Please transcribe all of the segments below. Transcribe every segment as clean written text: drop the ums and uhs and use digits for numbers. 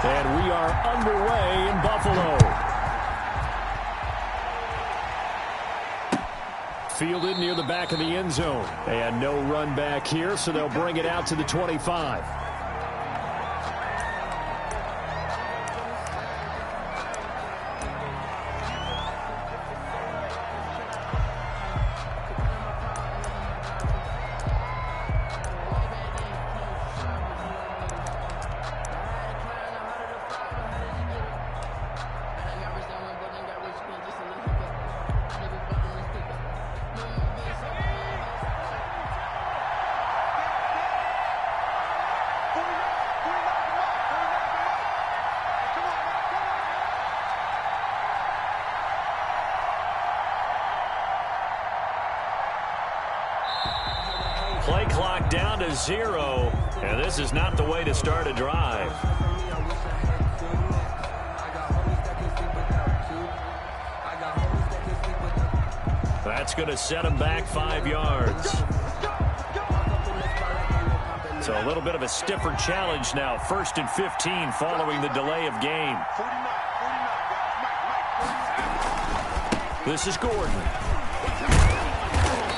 And we are underway in Buffalo. Fielded near the back of the end zone. And no run back here, so they'll bring it out to the 25. Play clock down to 0, and this is not the way to start a drive. That's going to set him back 5 yards. So a little bit of a stiffer challenge now. 1st and 15 following the delay of game. This is Gordon.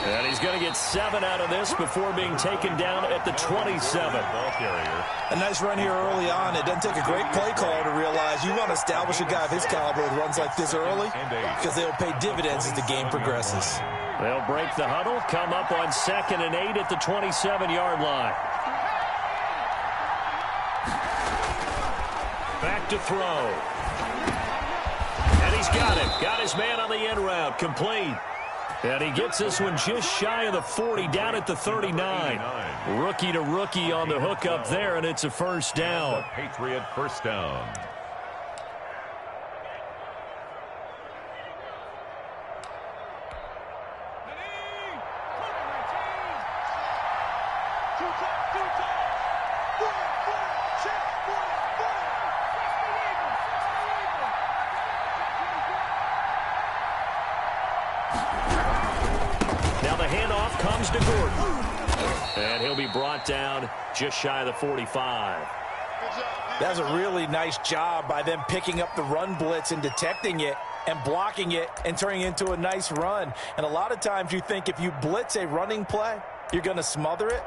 And he's going to get 7 out of this before being taken down at the 27. A nice run here early on. It doesn't take a great play caller to realize you want to establish a guy of his caliber with runs like this early because they'll pay dividends as the game progresses. They'll break the huddle, come up on 2nd and 8 at the 27-yard line. Back to throw. And he's got it. Got his man on the end route. Complete. And he gets this one just shy of the 40, down at the 39. Rookie to rookie on the hook up there, and it's a first down. Patriot first down. Now the handoff comes to Gordon. And he'll be brought down just shy of the 45. That's a really nice job by them picking up the run blitz and detecting it and blocking it and turning it into a nice run. And a lot of times you think if you blitz a running play, you're going to smother it.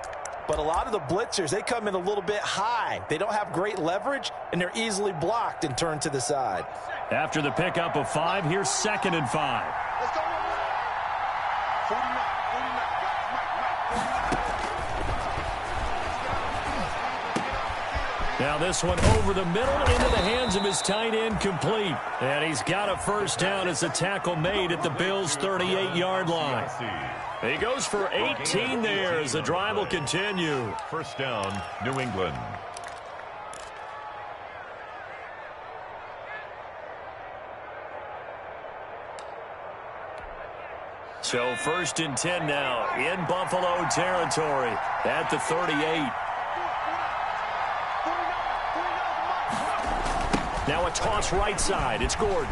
But a lot of the blitzers, they come in a little bit high. They don't have great leverage, and they're easily blocked and turned to the side. After the pickup of 5, here's 2nd and 5. Now this one over the middle into the hands of his tight end, complete. And he's got a first down as a tackle made at the Bills' 38-yard line. He goes for 18 there as the drive will continue. First down, New England. So 1st and 10 now in Buffalo territory at the 38. Now a toss right side. It's Gordon.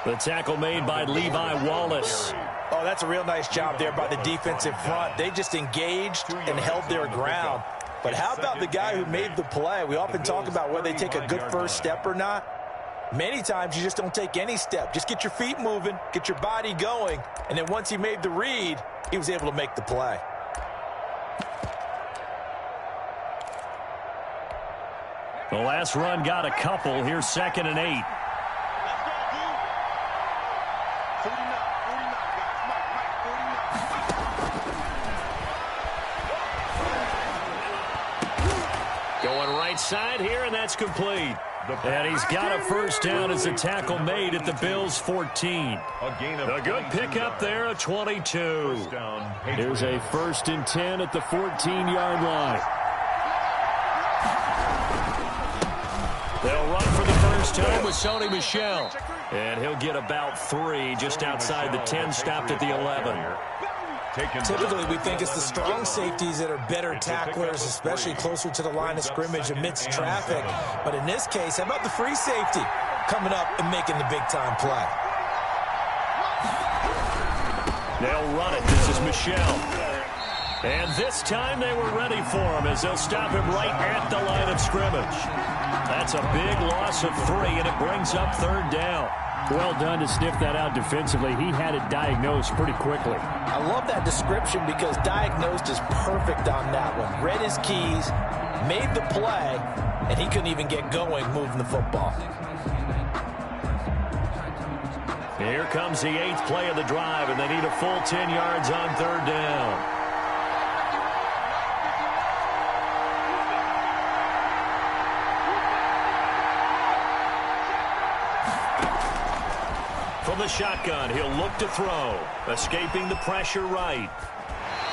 The tackle made by Levi Wallace. Oh, that's a real nice job there by the defensive front. They just engaged and held their ground. But how about the guy who made the play? We often talk about whether they take a good first step or not. Many times you just don't take any step. Just get your feet moving, get your body going, and then once he made the read, he was able to make the play. The last run got a couple. Here's 2nd and 8. Going right side here, and that's complete. And he's got a first down as a tackle made at the Bills' 14. A good pickup there, a 22. Here's a 1st and 10 at the 14-yard line. They'll run for the first time with Sony Michel. And he'll get about 3 just outside the 10, stopped at the 11. Typically, we think it's the strong safeties that are better tacklers, especially closer to the line of scrimmage amidst traffic. But in this case, how about the free safety coming up and making the big-time play? They'll run it. This is Michel. And this time they were ready for him as they'll stop him right at the line of scrimmage. That's a big loss of 3, and it brings up 3rd down. Well done to sniff that out defensively. He had it diagnosed pretty quickly. I love that description because diagnosed is perfect on that one. Read his keys, made the play, and he couldn't even get going moving the football. Here comes the 8th play of the drive, and they need a full 10 yards on 3rd down. From the shotgun, he'll look to throw. Escaping the pressure right.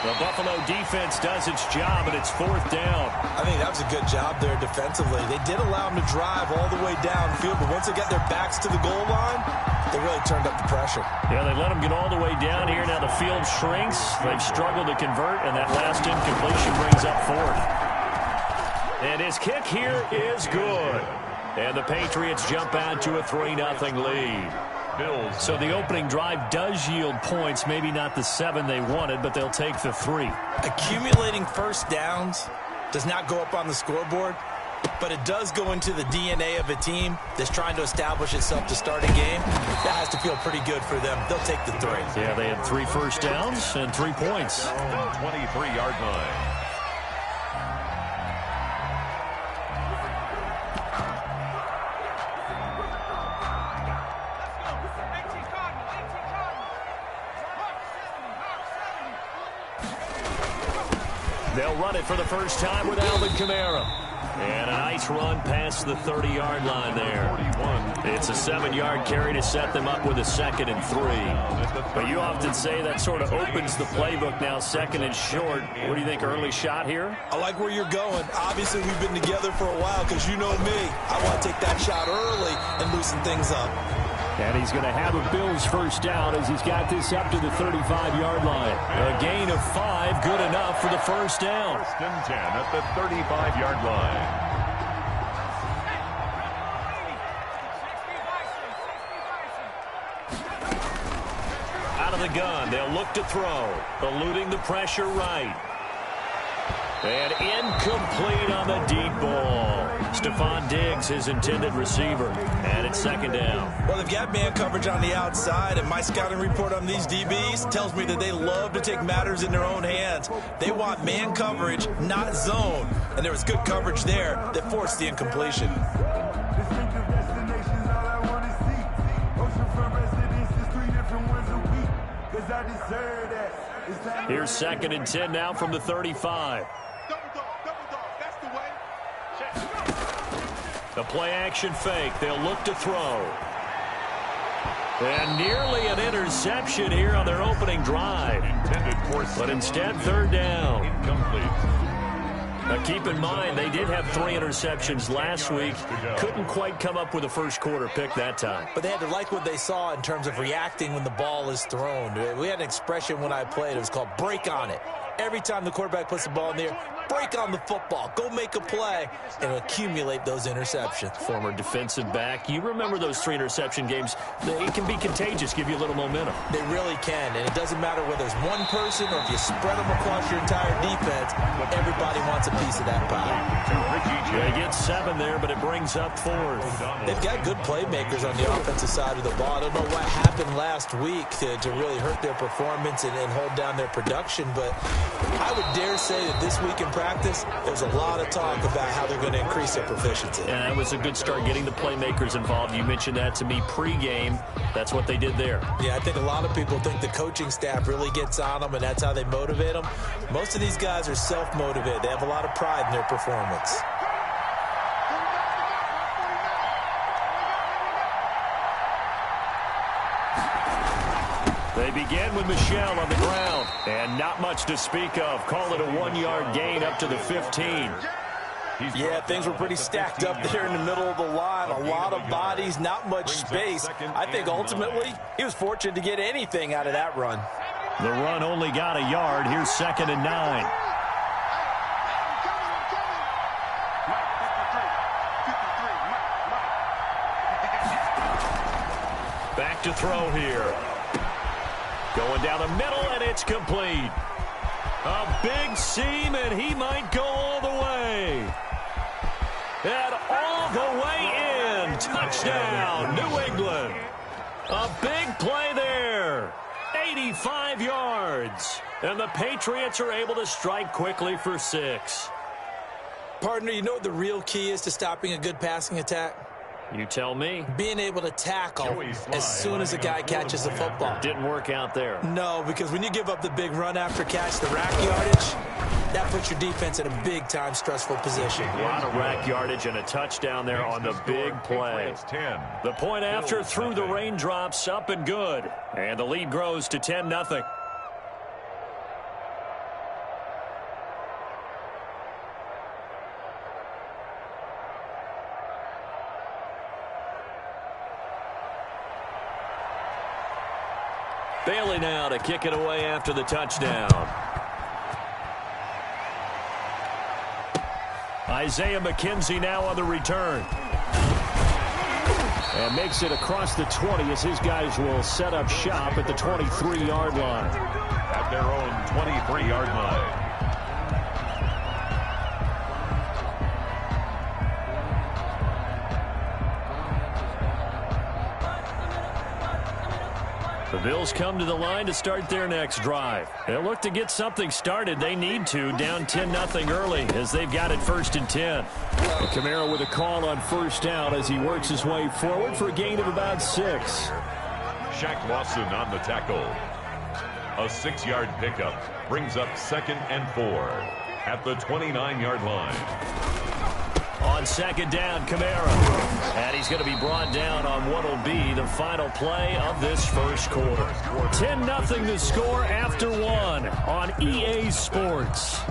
The Buffalo defense does its job, and it's 4th down. I think that was a good job there defensively. They did allow him to drive all the way downfield, but once they got their backs to the goal line, they really turned up the pressure. Yeah, they let him get all the way down here. Now the field shrinks. They've struggled to convert, and that last incompletion brings up 4th. And his kick here is good. And the Patriots jump out to a 3-0 lead. So the opening drive does yield points, maybe not the 7 they wanted, but they'll take the 3. Accumulating first downs does not go up on the scoreboard, but it does go into the DNA of a team that's trying to establish itself to start a game. That has to feel pretty good for them. They'll take the 3. Yeah, they had 3 first downs and 3 points. 23-yard line. They'll run it for the first time with Alvin Kamara. And a nice run past the 30-yard line there. It's a 7-yard carry to set them up with a 2nd and 3. But you often say that sort of opens the playbook now, 2nd and short. What do you think, early shot here? I like where you're going. Obviously, we've been together for a while because you know me. I want to take that shot early and loosen things up. And he's going to have a Bills first down as he's got this up to the 35-yard line. A gain of 5, good enough for the first down. 1st and 10 at the 35-yard line. Out of the gun, they'll look to throw. Eluding the pressure right. And incomplete on the deep ball. Stephon Diggs, his intended receiver. And it's 2nd down. Well, they've got man coverage on the outside, and my scouting report on these DBs tells me that they love to take matters in their own hands. They want man coverage, not zone. And there was good coverage there that forced the incompletion. Here's 2nd and 10 now from the 35. The play-action fake. They'll look to throw. And nearly an interception here on their opening drive. But instead, 3rd down. Now, keep in mind, they did have 3 interceptions last week. Couldn't quite come up with a first-quarter pick that time. But they had to like what they saw in terms of reacting when the ball is thrown. We had an expression when I played. It was called break on it. Every time the quarterback puts the ball in the air, break on the football. Go make a play and accumulate those interceptions. Former defensive back. You remember those 3 interception games. It can be contagious, give you a little momentum. They really can, and it doesn't matter whether it's one person or if you spread them across your entire defense, everybody wants a piece of that pie. They get 7 there, but it brings up 4th. They've got good playmakers on the offensive side of the ball. I don't know what happened last week to really hurt their performance and hold down their production, but I would dare say that this week in practice, there's a lot of talk about how they're going to increase their proficiency. And that was a good start, getting the playmakers involved. You mentioned that to me pre-game. That's what they did there. Yeah, I think a lot of people think the coaching staff really gets on them, and that's how they motivate them. Most of these guys are self-motivated. They have a lot of pride in their performance. They begin with Michel on the ground, and not much to speak of. Call it a 1-yard gain up to the 15. Yeah, things were pretty stacked up there in the middle of the line. A lot of bodies, not much space. I think ultimately he was fortunate to get anything out of that run. The run only got a yard. Here's 2nd and 9. Back to throw here. Going down the middle, and it's complete. A big seam, and he might go all the way. And all the way in. Touchdown, New England. A big play there. 85 yards. And the Patriots are able to strike quickly for 6. Partner, you know what the real key is to stopping a good passing attack? You tell me. Being able to tackle as soon as a guy catches the football. Didn't work out there. No, because when you give up the big run after catch, the rack yardage, that puts your defense in a big-time stressful position. A lot of rack yardage and a touchdown there on the big play. The point after through the raindrops, up and good. And the lead grows to 10-0. Bailey now to kick it away after the touchdown. Isaiah McKenzie now on the return. And makes it across the 20 as his guys will set up shop at the 23-yard line. At their own 23-yard line. The Bills come to the line to start their next drive. They'll look to get something started. They need to, down 10-0 early as they've got it 1st and 10. Kamara with a call on first down as he works his way forward for a gain of about 6. Shaq Lawson on the tackle. A 6-yard pickup brings up 2nd and 4 at the 29-yard line. On 2nd down, Kamara. And he's going to be brought down on what will be the final play of this first quarter. 10-0 to score after 1 on EA Sports.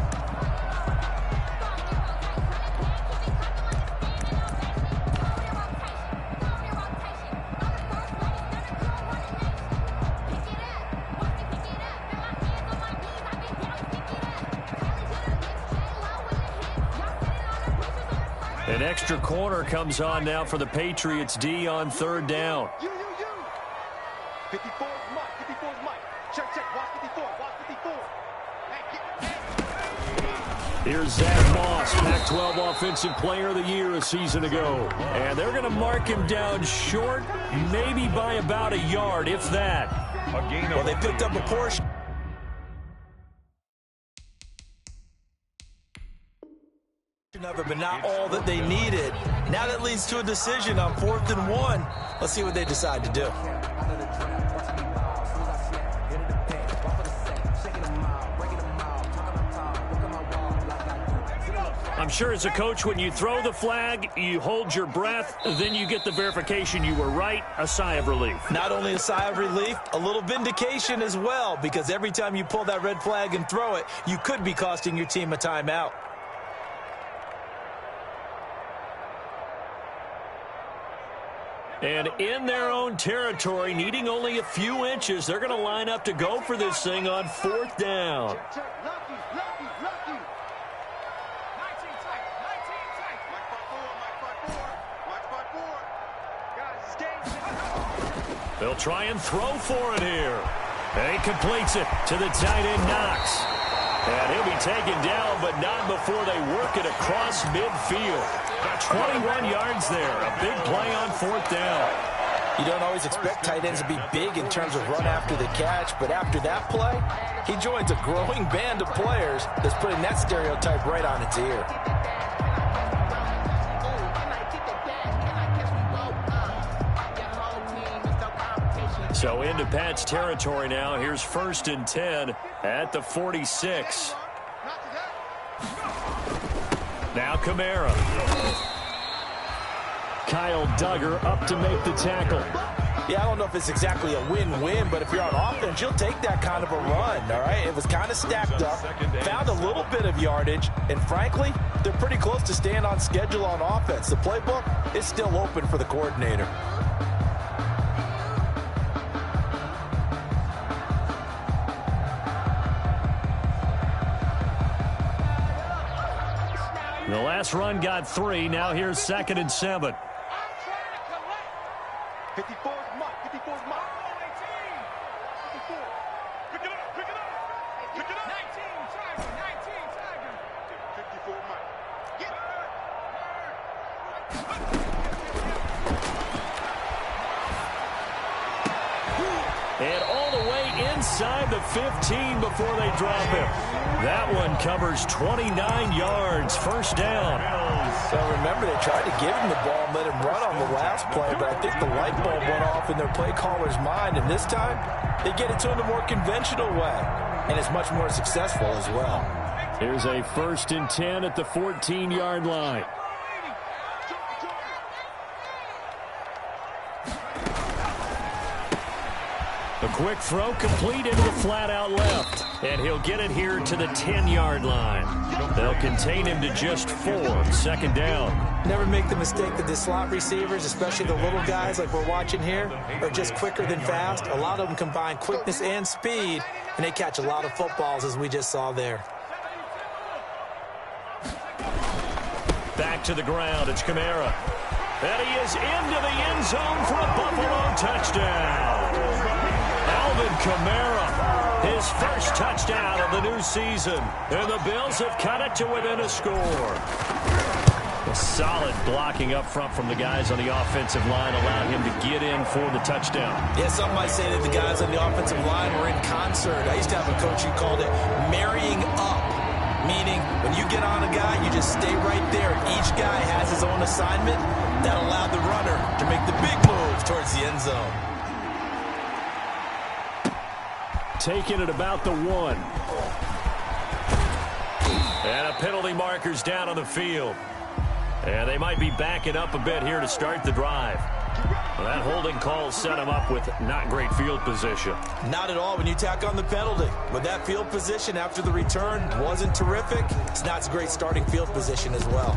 An extra corner comes on now for the Patriots D on 3rd down. 54 is Mike. 54 is Mike. Check. Watch 54. Watch 54. Here's Zach Moss, Pac-12 Offensive Player of the Year a season ago. And they're going to mark him down short, maybe by about a yard, if that. Well, they picked up a portion of it, but not all that they needed. Now that leads to a decision on 4th and 1. Let's see what they decide to do. I'm sure as a coach, when you throw the flag, you hold your breath, then you get the verification you were right, a sigh of relief. Not only a sigh of relief, a little vindication as well, because every time you pull that red flag and throw it, you could be costing your team a timeout. And in their own territory, needing only a few inches, they're going to line up to go for this thing on 4th down. Lucky. 19 tight. Watch 4. Guys, it's game. They'll try and throw for it here. And he completes it to the tight end Knox. And he'll be taken down, but not before they work it across midfield. 21 yards there. A big play on 4th down. You don't always expect tight ends to be big in terms of run after the catch, but after that play, he joins a growing band of players that's putting that stereotype right on its ear. So into Pat's territory now. Here's 1st and 10 at the 46. Now Kamara. Kyle Duggar up to make the tackle. Yeah, I don't know if it's exactly a win-win, but if you're on offense, you'll take that kind of a run, all right? It was kind of stacked up, found a little bit of yardage, and frankly, they're pretty close to staying on schedule on offense. The playbook is still open for the coordinator. The last run got 3. Now here's 2nd and 7. 54 is Mike. 54 is Mike. 54. Pick it up. 19 tight. And all the way inside the 15 before they drop him. That one covers 29 yards. First down. So remember, they tried to give him the ball and let him run on the last play, but I think the light bulb went off in their play caller's mind, and this time they get it to him the more conventional way, and it's much more successful as well. Here's a 1st and 10 at the 14-yard line. A quick throw complete into the flat out left. And he'll get it here to the 10-yard line. They'll contain him to just 4. 2nd down. Never make the mistake that the slot receivers, especially the little guys like we're watching here, are just quicker than fast. A lot of them combine quickness and speed, and they catch a lot of footballs, as we just saw there. Back to the ground. It's Kamara. And he is into the end zone for a Buffalo touchdown. Alvin Kamara, his first touchdown of the new season. And the Bills have cut it to within a score. A solid blocking up front from the guys on the offensive line allowed him to get in for the touchdown. Yeah, some might say that the guys on the offensive line were in concert. I used to have a coach who called it marrying up, meaning when you get on a guy, you just stay right there. Each guy has his own assignment that allowed the runner to make the big move towards the end zone. Taking it about the 1. And a penalty marker's down on the field. And they might be backing up a bit here to start the drive. Well, that holding call set him up with not great field position. Not at all when you tack on the penalty. But that field position after the return wasn't terrific. It's not a great starting field position as well.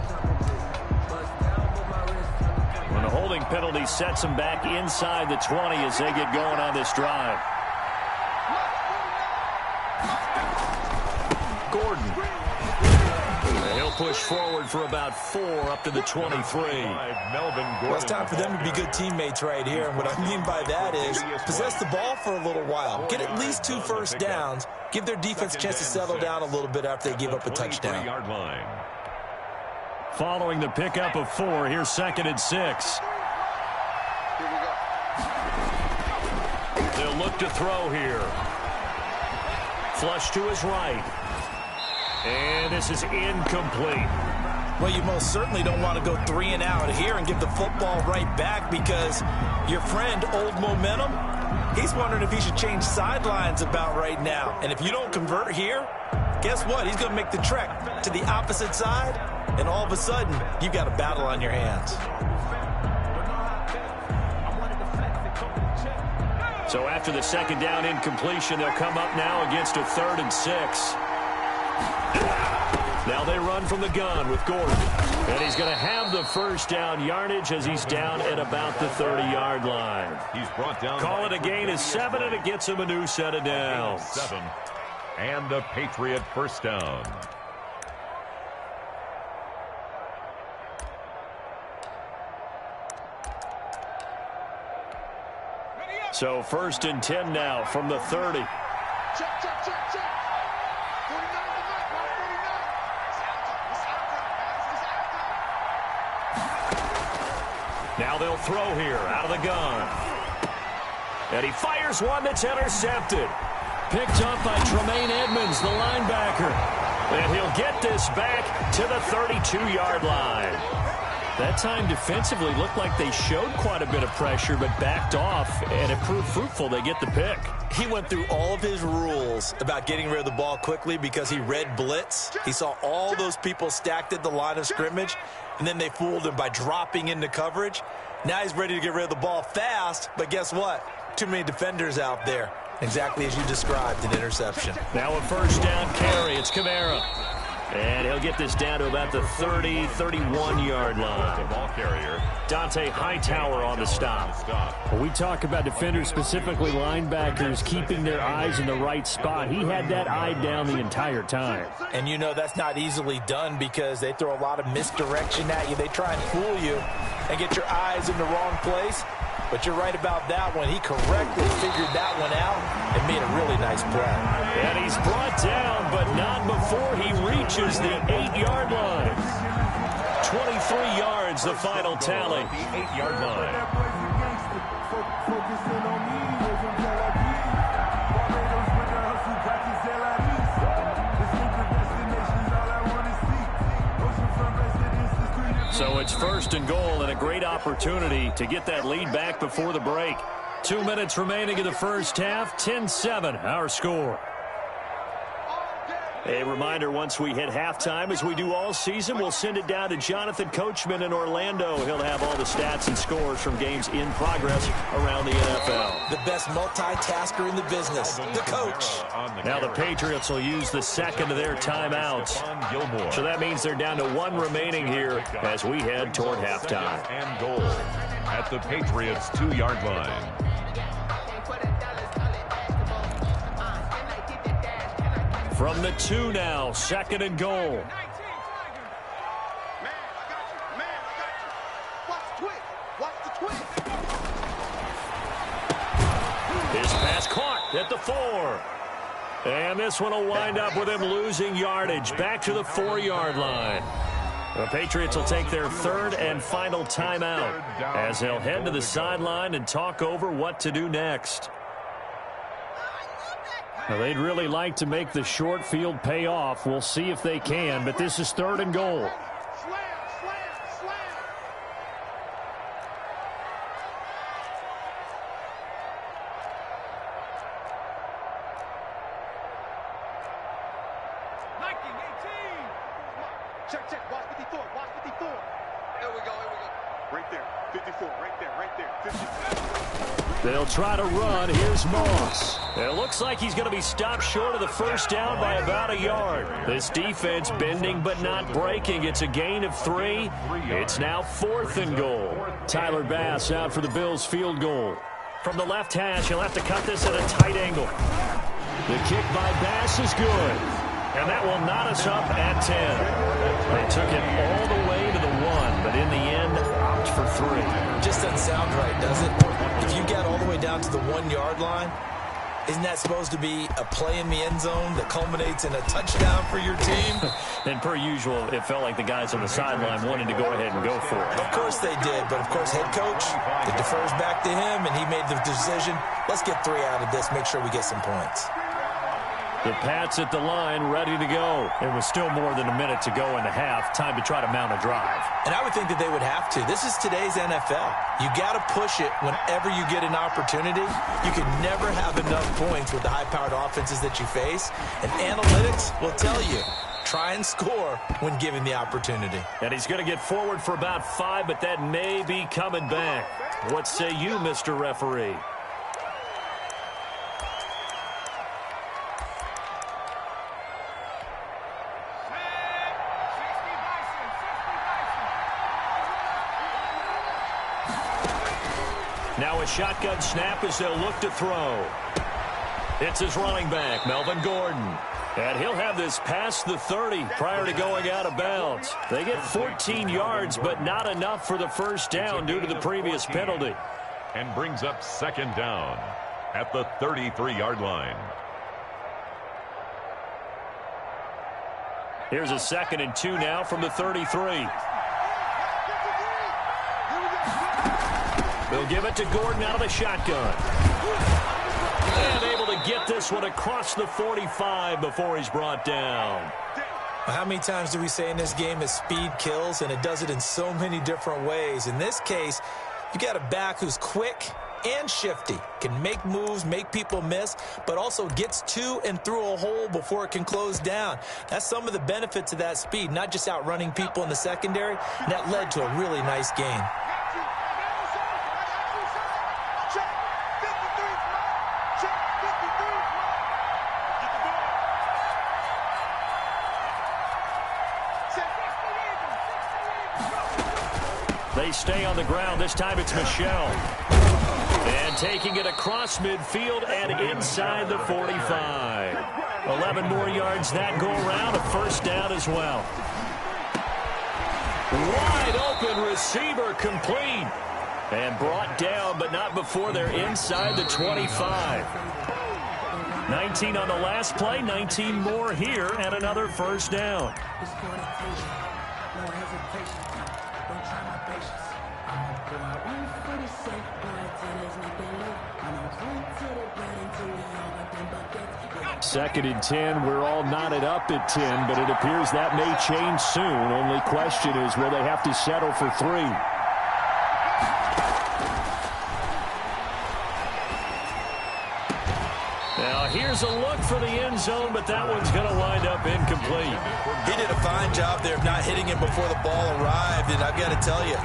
When the holding penalty sets them back inside the 20 as they get going on this drive. Gordon. And he'll push forward for about 4 up to the 23. Well, it's time for them to be good teammates right here. And what I mean by that is possess the ball for a little while. Get at least 2 first downs. Give their defense a chance to settle down a little bit after they give up a touchdown. Following the pickup of 4, here's 2nd and 6. They'll look to throw here. Flush to his right. And this is incomplete. Well, you most certainly don't want to go 3 and out here and give the football right back because your friend, Old Momentum, he's wondering if he should change sidelines about right now. And if you don't convert here, guess what? He's going to make the trek to the opposite side, and all of a sudden, you've got a battle on your hands. So after the 2nd down incompletion, they'll come up now against a 3rd and 6. Now they run from the gun with Gordon. And he's going to have the first down yardage as he's down at about the 30-yard line. He's brought down. Call it a gain of 7, and it gets him a new set of downs. 7. And a Patriot first down. So 1st and 10 now from the 30. Check, check, check, check. 49 to the back, 49. Now they'll throw here out of the gun. And he fires one that's intercepted. Picked up by Tremaine Edmonds, the linebacker. And he'll get this back to the 32-yard line. That time defensively looked like they showed quite a bit of pressure but backed off, and it proved fruitful. They get the pick. He went through all of his rules about getting rid of the ball quickly because he read blitz. He saw all those people stacked at the line of scrimmage, and then they fooled him by dropping into coverage. Now he's ready to get rid of the ball fast, but guess what? Too many defenders out there. Exactly as you described, an interception. Now a first down carry. It's Kamara. And he'll get this down to about the 30, 31-yard line. Ball carrier. Dante Hightower on the stop. Well, we talk about defenders, specifically linebackers, keeping their eyes in the right spot. He had that eye down the entire time. And you know that's not easily done because they throw a lot of misdirection at you. They try and fool you and get your eyes in the wrong place. But you're right about that one. He correctly figured that one out and made a really nice play. And he's brought down, but not before he reaches the 8-yard line. 33 yards, the final tally. The 8-yard line. So it's 1st and goal, and a great opportunity to get that lead back before the break. 2 minutes remaining in the first half. 10-7 our score. A reminder, once we hit halftime, as we do all season, we'll send it down to Jonathan Coachman in Orlando. He'll have all the stats and scores from games in progress around the NFL. The best multitasker in the business, the coach. Now the Patriots will use the second of their timeouts. So that means they're down to 1 remaining here as we head toward halftime. And goal at the Patriots' 2-yard line. From the 2 now, 2nd and goal. His pass caught at the 4. And this one will wind up with him losing yardage back to the 4-yard line. The Patriots will take their 3rd and final timeout as they'll head to the sideline and talk over what to do next. Now, they'd really like to make the short field pay off. We'll see if they can, but this is 3rd and goal. Check. Watch 54. Watch 54. Here we go. Right there. 54. Right there. 54. They'll try to run. Here's Moss. It looks like he's going to be stopped short of the first down by about a yard. This defense bending but not breaking. It's a gain of 3. It's now 4th and goal. Tyler Bass out for the Bills field goal. From the left hash, he'll have to cut this at a tight angle. The kick by Bass is good. And that will knot us up at 10. They took it all the way to the 1, but in the end, opt for 3. Just doesn't sound right, does it? If you get all the way down to the 1-yard line, isn't that supposed to be a play in the end zone that culminates in a touchdown for your team? And per usual, it felt like the guys on the sideline wanted to go ahead and go for it. Of course they did, but of course head coach, it defers back to him, and he made the decision, let's get 3 out of this, make sure we get some points. The Pats at the line, ready to go. It was still more than a minute to go in the half. Time to try to mount a drive. And I would think that they would have to. This is today's NFL. You got to push it whenever you get an opportunity. You can never have enough points with the high-powered offenses that you face. And analytics will tell you, try and score when given the opportunity. And he's going to get forward for about 5, but that may be coming back. What say you, Mr. Referee? Now a shotgun snap as they'll look to throw. It's his running back, Melvin Gordon. And he'll have this past the 30 prior to going out of bounds. They get 14 yards, but not enough for the first down due to the previous penalty. And brings up 2nd down at the 33-yard line. Here's a 2nd and 2 now from the 33. They'll give it to Gordon out of the shotgun. And able to get this one across the 45 before he's brought down. How many times do we say in this game that speed kills, and it does it in so many different ways? In this case, you got a back who's quick and shifty, can make moves, make people miss, but also gets to and through a hole before it can close down. That's some of the benefits of that speed, not just outrunning people in the secondary, and that led to a really nice gain. They stay on the ground. This time it's Michel. And taking it across midfield and inside the 45. 11 more yards that go around. A first down as well. Wide open receiver complete. And brought down, but not before they're inside the 25. 19 on the last play. 19 more here and another first down. Second and 10. We're all knotted up at 10, but it appears that may change soon. Only question is, will they have to settle for 3? Now here's a look for the end zone, but that one's going to wind up incomplete. He did a fine job there of not hitting him before the ball arrived, and I've got to tell you,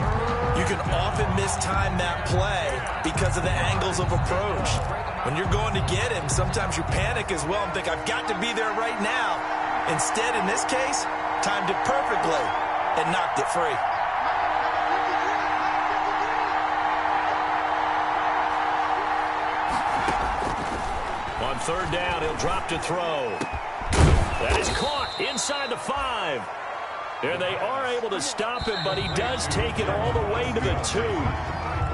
you can often mistime that play because of the angles of approach. When you're going to get him, sometimes you panic as well and think, I've got to be there right now. Instead, in this case, timed it perfectly and knocked it free. On third down, he'll drop to throw. That is caught inside the 5. And they are able to stop him, but he does take it all the way to the 2.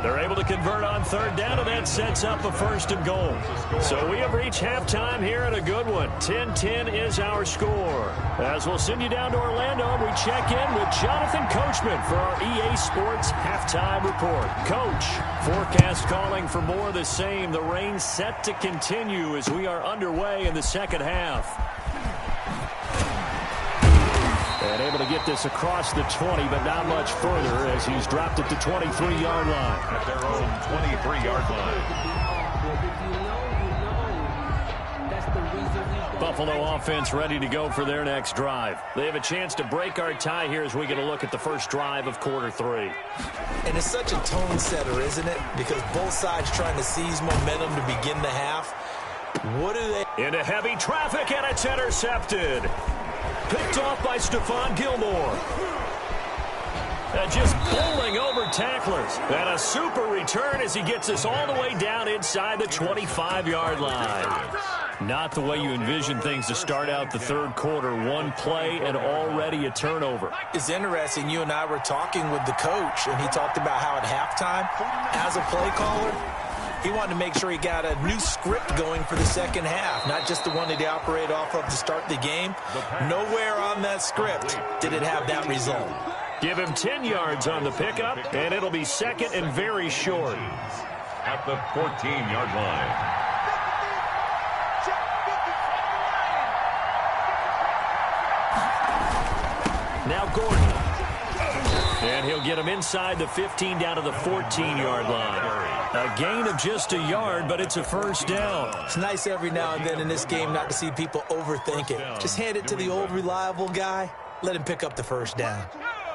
They're able to convert on third down, and that sets up a 1st and goal. So we have reached halftime here in a good one. 10-10 is our score. As we'll send you down to Orlando, we check in with Jonathan Coachman for our EA Sports Halftime Report. Coach, forecast calling for more of the same. The rain set to continue as we are underway in the second half. And able to get this across the 20, but not much further as he's dropped it to 23-yard line. At their own 23-yard line. Buffalo offense ready to go for their next drive. They have a chance to break our tie here as we get a look at the first drive of quarter 3. And it's such a tone setter, isn't it? Because both sides trying to seize momentum to begin the half. What do they... Into heavy traffic, and it's intercepted. Picked off by Stephon Gilmore. Just bowling over tacklers. And a super return as he gets us all the way down inside the 25-yard line. Not the way you envision things to start out the third quarter. One play and already a turnover. It's interesting. You and I were talking with the coach, and he talked about how at halftime, as a play caller, he wanted to make sure he got a new script going for the second half, not just the one that he operated off of to start the game. Nowhere on that script did it have that result. Give him 10 yards on the pickup, and it'll be second and very short. At the 14-yard line. Now Gordon. And he'll get him inside the 15 down to the 14-yard line. A gain of just a yard, but it's a first down. It's nice every now and then in this game not to see people overthink it. Just hand it to the old reliable guy. Let him pick up the first down.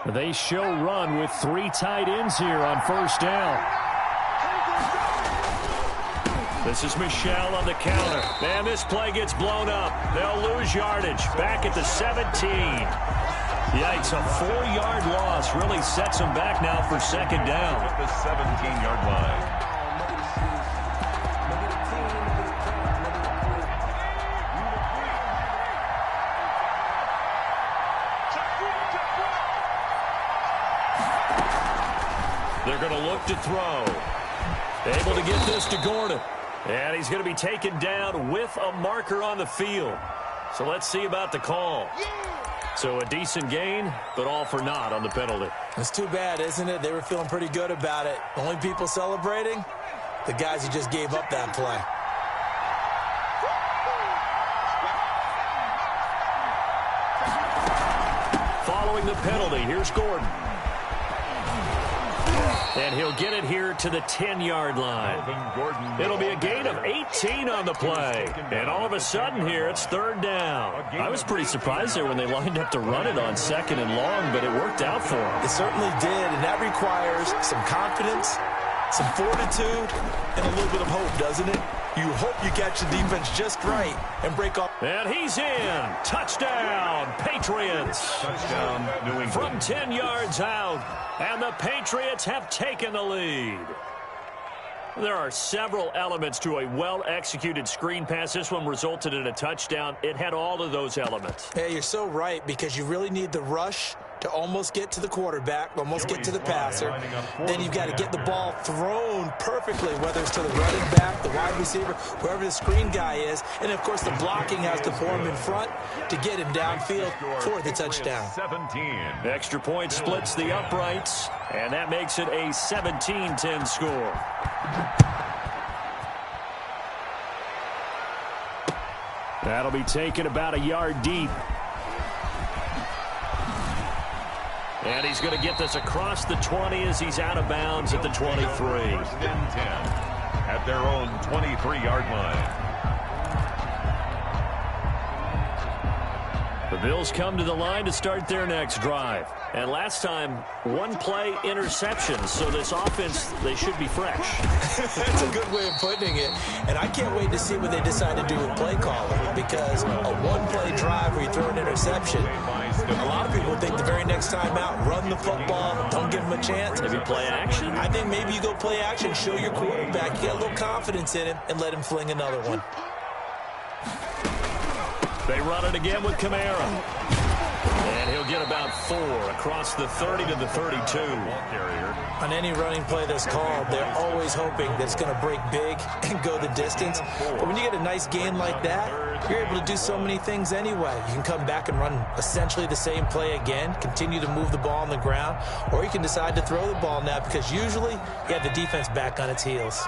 They show run with 3 tight ends here on first down. This is Michel on the counter. Man, this play gets blown up. They'll lose yardage. Back at the 17. Yikes, a 4-yard loss really sets them back now for second down. At the 17-yard line. They're going to look to throw. Able to get this to Gordon. And he's going to be taken down with a marker on the field. So let's see about the call. So a decent gain, but all for naught on the penalty. It's too bad, isn't it? They were feeling pretty good about it. Only people celebrating, the guys who just gave up that play. Following the penalty, here's Gordon. And he'll get it here to the 10-yard line. It'll be a gain of 18 on the play. And all of a sudden here, it's third down. I was pretty surprised there when they lined up to run it on second and long, but it worked out for them. It certainly did, and that requires some confidence, some fortitude, and a little bit of hope, doesn't it? You hope you catch the defense just right and break off. And he's in. Touchdown, Patriots. Touchdown, New England. From 10 yards out, and the Patriots have taken the lead. There are several elements to a well-executed screen pass. This one resulted in a touchdown. It had all of those elements. Hey, you're so right, because you really need the rush to almost get to the quarterback, almost get to the passer. Then you've got to get the ball thrown perfectly, whether it's to the running back, the wide receiver, whoever the screen guy is. And, of course, the blocking has to form in front to get him downfield for the touchdown. 17. Extra point splits the uprights, and that makes it a 17-10 score. That'll be taken about a yard deep. And he's going to get this across the 20 as he's out of bounds at the 23. First and 10 at their own 23-yard line. The Bills come to the line to start their next drive. And last time, one-play interception. So this offense, they should be fresh. That's a good way of putting it. And I can't wait to see what they decide to do with play calling, because a one-play drive where you throw an interception, a lot of people think the very next time out, run the football, don't give them a chance. Maybe play action? I think maybe you go play action, show your quarterback, you get a little confidence in him, and let him fling another one. They run it again with Kamara. And he'll get about 4 across the 30 to the 32. On any running play that's called, they're always hoping that it's going to break big and go the distance. But when you get a nice gain like that, you're able to do so many things anyway. You can come back and run essentially the same play again, continue to move the ball on the ground, or you can decide to throw the ball now, because usually you have the defense back on its heels.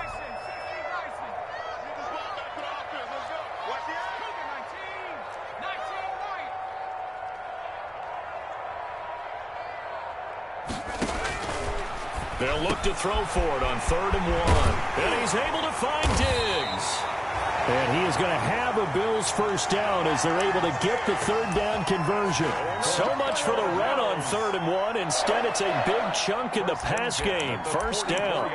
They'll look to throw for it on 3rd and 1. And he's able to find Diggs. And he is going to have a Bills first down as they're able to get the 3rd down conversion. So much for the run on 3rd and 1. Instead, it's a big chunk in the pass game. First down.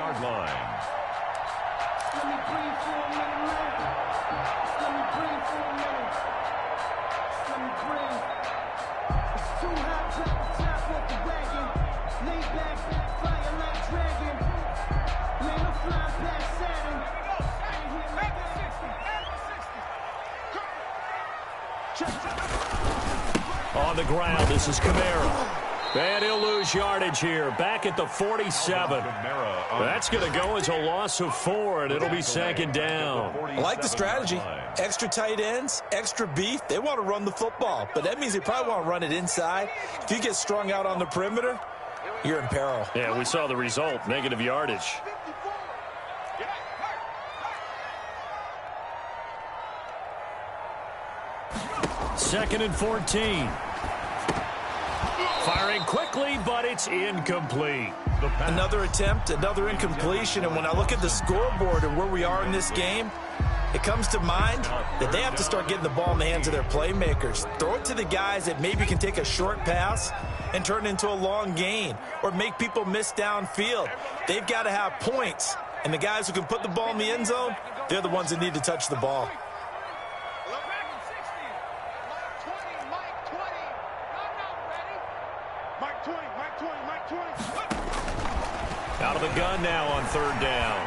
On the ground, this is Kamara. And he'll lose yardage here, back at the 47. That's going to go as a loss of 4, and it'll be 2nd down. I like the strategy. Extra tight ends, extra beef. They want to run the football, but that means they probably want to run it inside. If you get strung out on the perimeter, you're in peril. Yeah, we saw the result, negative yardage. Second and 14. Firing quickly, but it's incomplete. Another attempt, another incompletion, and when I look at the scoreboard and where we are in this game, it comes to mind that they have to start getting the ball in the hands of their playmakers. Throw it to the guys that maybe can take a short pass and turn it into a long gain, or make people miss downfield. They've got to have points, and the guys who can put the ball in the end zone, they're the ones that need to touch the ball. Out of the gun now on 3rd down.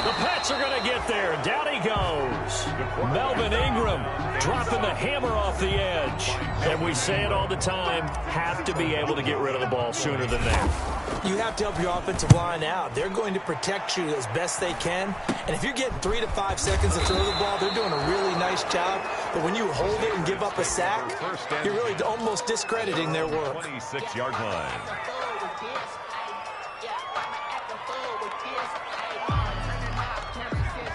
The Pats are going to get there. Down he goes. Melvin Ingram dropping the hammer off the edge. And we say it all the time, have to be able to get rid of the ball sooner than that. You have to help your offensive line out. They're going to protect you as best they can. And if you're getting 3 to 5 seconds to throw the ball, they're doing a really nice job. But when you hold it and give up a sack, you're really almost discrediting their work. 26-yard line.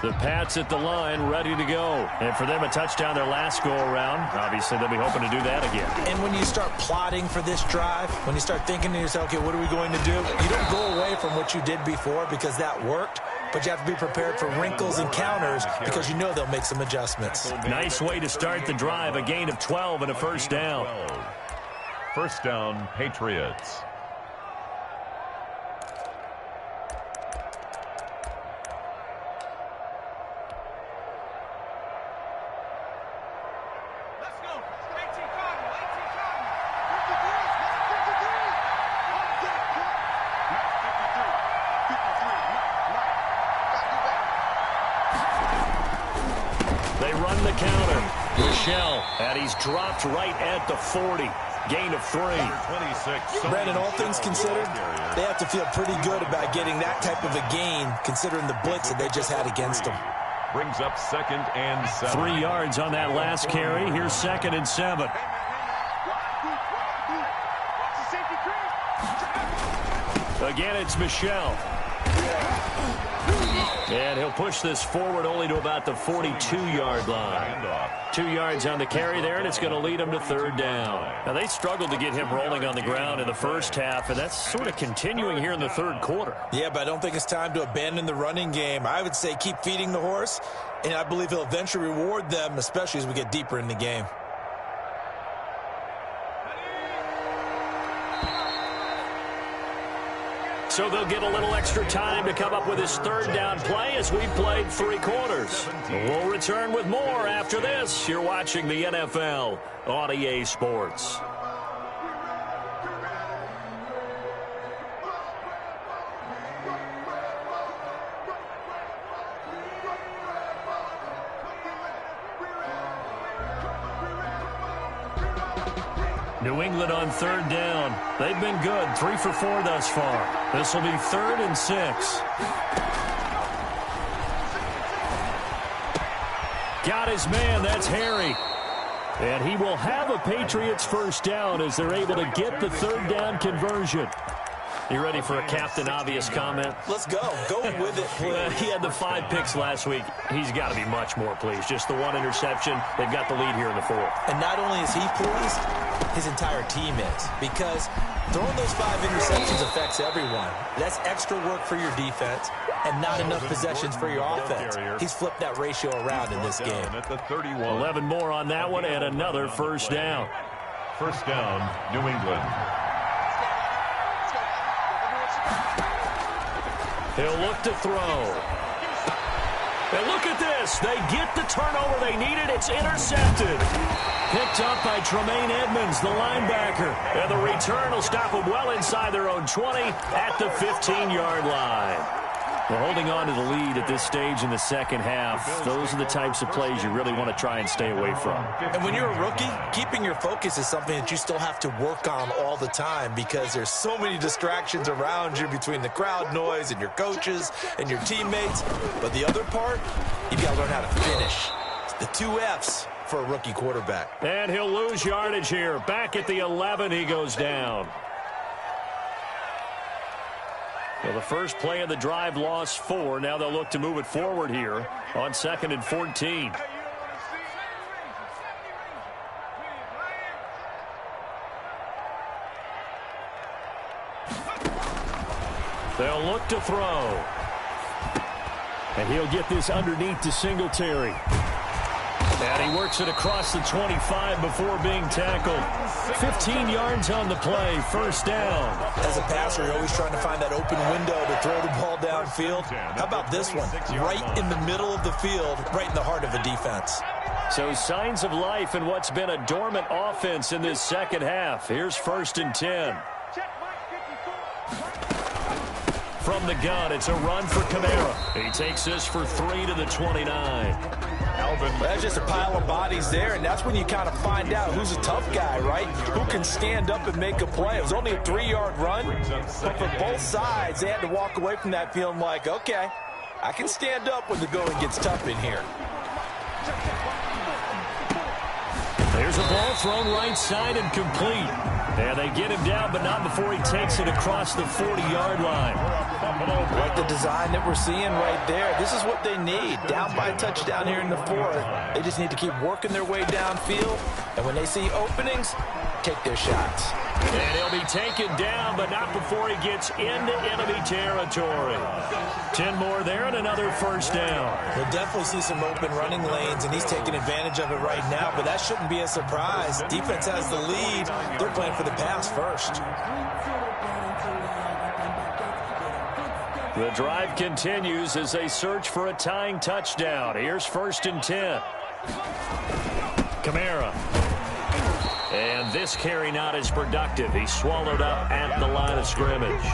The Pats at the line, ready to go. And for them, a touchdown their last go-around. Obviously, they'll be hoping to do that again. And when you start plotting for this drive, when you start thinking to yourself, okay, what are we going to do? You don't go away from what you did before because that worked, but you have to be prepared for wrinkles and counters because you know they'll make some adjustments. Nice way to start the drive, a gain of 12 and a first down. First down, Patriots. They run the counter. Michelle, and he's dropped right at the 40. Gain of 3. Brandon, all things considered, they have to feel pretty good about getting that type of a gain, considering the blitz that they just had against them. Brings up 2nd and 7. 3 yards on that last carry. Here's 2nd and 7. Again, it's Michel. And he'll push this forward only to about the 42-yard line. 2 yards on the carry there, and it's going to lead him to 3rd down. Now, they struggled to get him rolling on the ground in the first half, and that's sort of continuing here in the 3rd quarter. Yeah, but I don't think it's time to abandon the running game. I would say keep feeding the horse, and I believe he'll eventually reward them, especially as we get deeper in the game. So they'll get a little extra time to come up with his 3rd down play as we've played 3 quarters. We'll return with more after this. You're watching the NFL on EA Sports. New England on 3rd down. They've been good. 3 for 4 thus far. This will be 3rd and 6. Got his man. That's Harry. And he will have a Patriots first down as they're able to get the 3rd down conversion. You ready for a Captain Obvious comment? Let's go. Go with it, please. He had the 5 picks last week. He's got to be much more pleased. Just the 1 interception. They've got the lead here in the 4th. And not only is he pleased, his entire team is. Because throwing those 5 interceptions affects everyone. That's extra work for your defense and not enough possessions for your offense. He's flipped that ratio around in this game. At the 31. 11 more on that one and another first down. First down, New England. He'll look to throw. And look at this. They get the turnover they needed. It's intercepted. Picked up by Tremaine Edmonds, the linebacker. And the return will stop them well inside their own 20 at the 15-yard line. Well, holding on to the lead at this stage in the second half, those are the types of plays you really want to try and stay away from. And when you're a rookie, keeping your focus is something that you still have to work on all the time because there's so many distractions around you between the crowd noise and your coaches and your teammates. But the other part, you've got to learn how to finish. It's the 2 F's for a rookie quarterback. And he'll lose yardage here. Back at the 11, he goes down. Well, the first play of the drive lost 4. Now they'll look to move it forward here on 2nd and 14. They'll look to throw. And he'll get this underneath to Singletary. And he works it across the 25 before being tackled. 15 yards on the play, first down. As a passer, you're always trying to find that open window to throw the ball downfield. How about this one? Right in the middle of the field, right in the heart of a defense. So signs of life in what's been a dormant offense in this second half. Here's 1st and 10. From the gun, it's a run for Kamara. He takes this for 3 to the 29. That's just a pile of bodies there, and that's when you kind of find out who's a tough guy, right? Who can stand up and make a play. It was only a 3-yard run, but for both sides, they had to walk away from that feeling like, okay, I can stand up when the going gets tough in here. There's a ball thrown right side and complete. And they get him down, but not before he takes it across the 40-yard line. Like the design that we're seeing right there. This is what they need. Down by a touchdown here in the 4th. They just need to keep working their way downfield. And when they see openings, take their shots. And he'll be taken down, but not before he gets into enemy territory. 10 more there and another first down. We'll definitely see some open running lanes, and he's taking advantage of it right now, but that shouldn't be a surprise. Defense has the lead. They're playing for the pass first. The drive continues as they search for a tying touchdown. Here's 1st and 10. Kamara. And this carry not as productive. He's swallowed up at the line of scrimmage.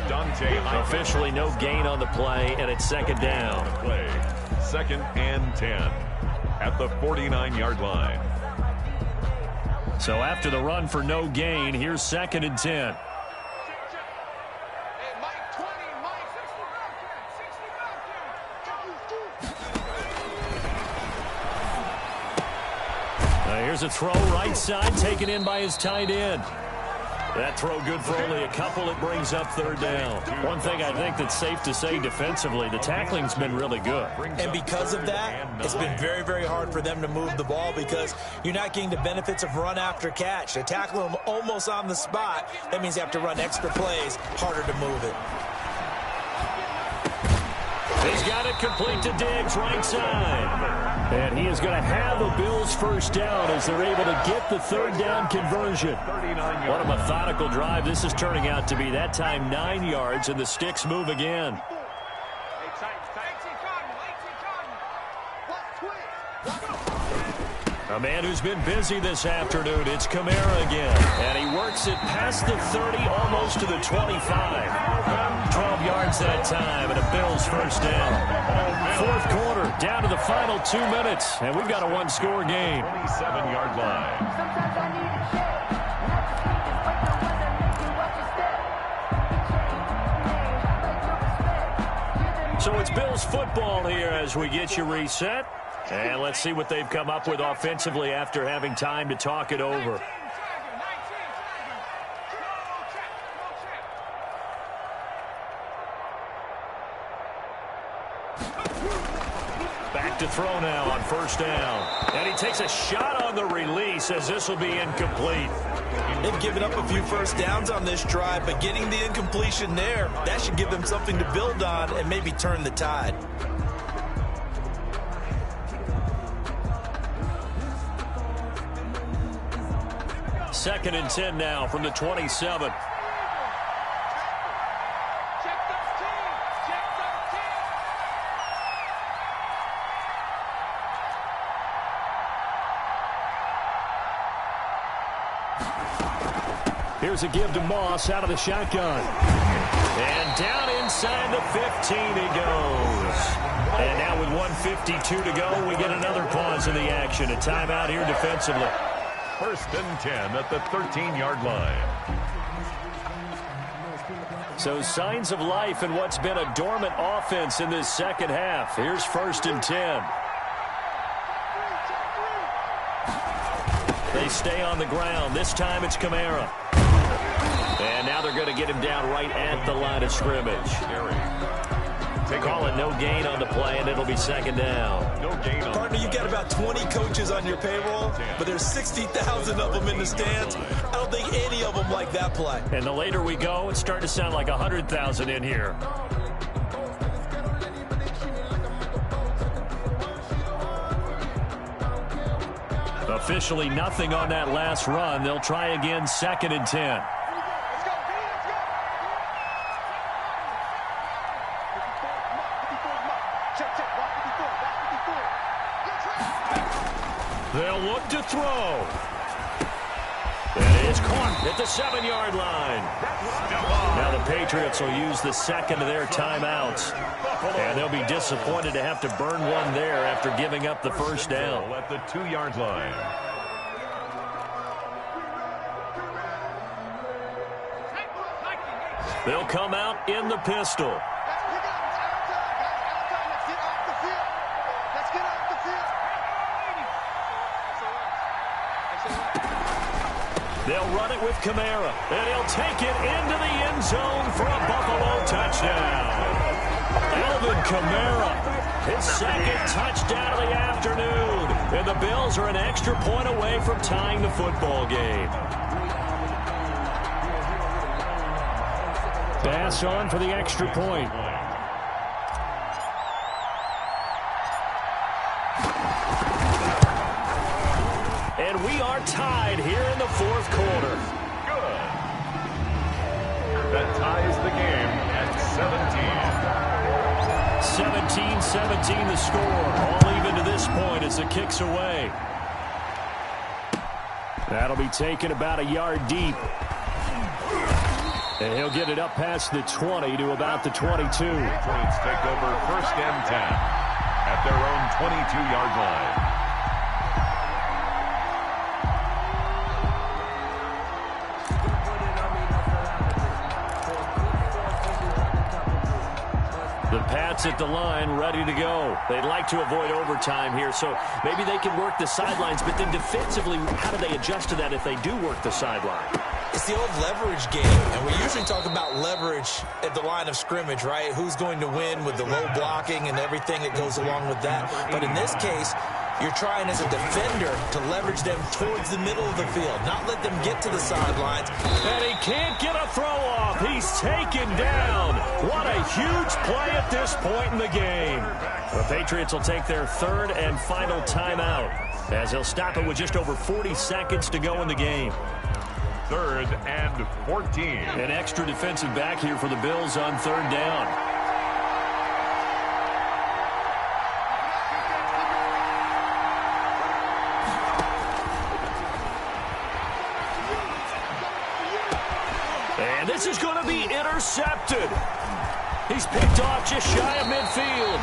Officially no gain on the play, and it's 2nd down. 2nd and 10 at the 49-yard line. So after the run for no gain, here's 2nd and 10. Here's a throw right side, taken in by his tight end. That throw good for only a couple. It brings up 3rd down. One thing I think that's safe to say defensively, the tackling's been really good. And because of that, it's been very, very hard for them to move the ball because you're not getting the benefits of run after catch. They tackle them almost on the spot. That means they have to run extra plays, harder to move it. He's got it complete to Diggs, right side. And he is going to have the Bills' 1st down as they're able to get the 3rd down conversion. What a methodical drive this is turning out to be. That time 9 yards, and the sticks move again. A man who's been busy this afternoon, it's Kamara again. And he works it past the 30, almost to the 25. 12 yards that time, and a Bills 1st down. 4th quarter, down to the final 2 minutes, and we've got a 1-score game. 27-yard line. So it's Bills football here as we get you reset. And let's see what they've come up with offensively after having time to talk it over. Back to throw now on 1st down. And he takes a shot on the release as this will be incomplete. They've given up a few 1st downs on this drive, but getting the incompletion there, that should give them something to build on and maybe turn the tide. 2nd and 10 now from the 27. Here's a give to Moss out of the shotgun. And down inside the 15 he goes. And now with 1:52 to go, we get another pause in the action. A timeout here defensively. 1st and 10 at the 13-yard line. So signs of life in what's been a dormant offense in this 2nd half. Here's 1st and 10. They stay on the ground. This time it's Kamara. And now they're going to get him down right at the line of scrimmage. They call it no gain on the play, and it'll be 2nd down. No gain on Partner, you've got about 20 coaches on your payroll, but there's 60,000 of them in the stands. I don't think any of them like that play. And the later we go, it's starting to sound like 100,000 in here. Officially nothing on that last run. They'll try again, 2nd and 10. They'll look to throw. It is caught at the 7-yard line. Now the Patriots will use the 2nd of their timeouts. And they'll be disappointed to have to burn one there after giving up the 1st down. At the 2-yard line. They'll come out in the pistol. They'll run it with Kamara, and he'll take it into the end zone for a Buffalo touchdown. Alvin Kamara, his 2nd touchdown of the afternoon. And the Bills are an extra point away from tying the football game. Pass on for the extra point. And we are tied here in the 4th quarter. Good. That ties the game at 17. 17-17 the score. All even to this point as the kick's away. That'll be taken about a yard deep. And he'll get it up past the 20 to about the 22. Patriots take over 1st and 10 at their own 22-yard line. The Pats at the line, ready to go. They'd like to avoid overtime here, so maybe they can work the sidelines, but then defensively, how do they adjust to that if they do work the sideline? It's the old leverage game, and we usually talk about leverage at the line of scrimmage, right? Who's going to win with the low blocking and everything that goes along with that. But in this case, you're trying as a defender to leverage them towards the middle of the field, not let them get to the sidelines. And he can't get a throw off. He's taken down. What a huge play at this point in the game. The Patriots will take their third and final timeout as they'll stop it with just over 40 seconds to go in the game. 3rd and 14. An extra defensive back here for the Bills on 3rd down. And this is going to be intercepted. He's picked off just shy of midfield.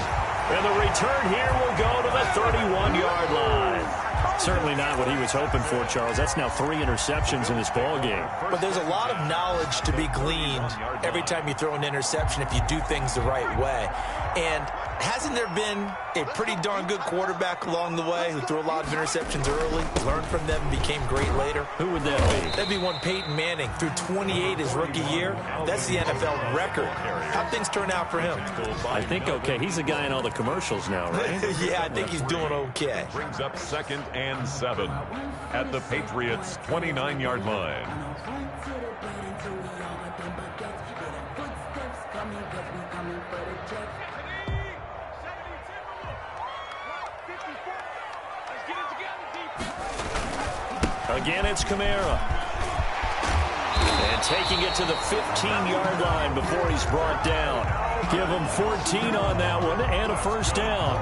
And the return here will go to the 31-yard line. Certainly not what he was hoping for, Charles. That's now 3 interceptions in this ball game. But there's a lot of knowledge to be gleaned every time you throw an interception if you do things the right way. And hasn't there been a pretty darn good quarterback along the way who threw a lot of interceptions early, learned from them, became great later? Who would that be? That'd be one Peyton Manning. Threw 28 his rookie year. That's the NFL record. How'd things turn out for him? I think okay. He's the guy in all the commercials now, right? Yeah, I think he's doing okay. Brings up 2nd and 7 at the Patriots' 29-yard line. Again, it's Kamara. And taking it to the 15-yard line before he's brought down. Give him 14 on that one and a first down.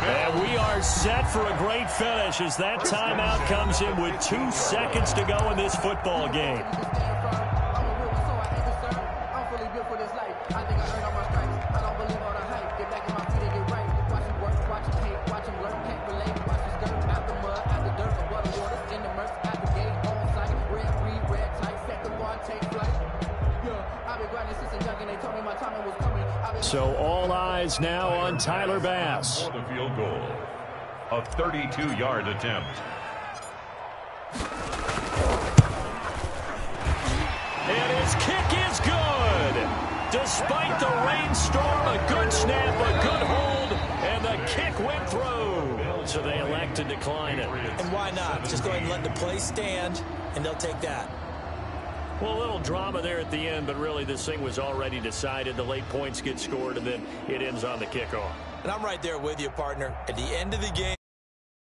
And we are set for a great finish as that timeout comes in with 2 seconds to go in this football game. So all eyes now on Tyler Bass. For the field goal, a 32-yard attempt. And his kick is good. Despite the rainstorm, a good snap, a good hold, and the kick went through. So they elect to decline it. And why not? Just go ahead and let the play stand, and they'll take that. Well, a little drama there at the end, but really this thing was already decided. The late points get scored, and then it ends on the kickoff. And I'm right there with you, partner. At the end of the game,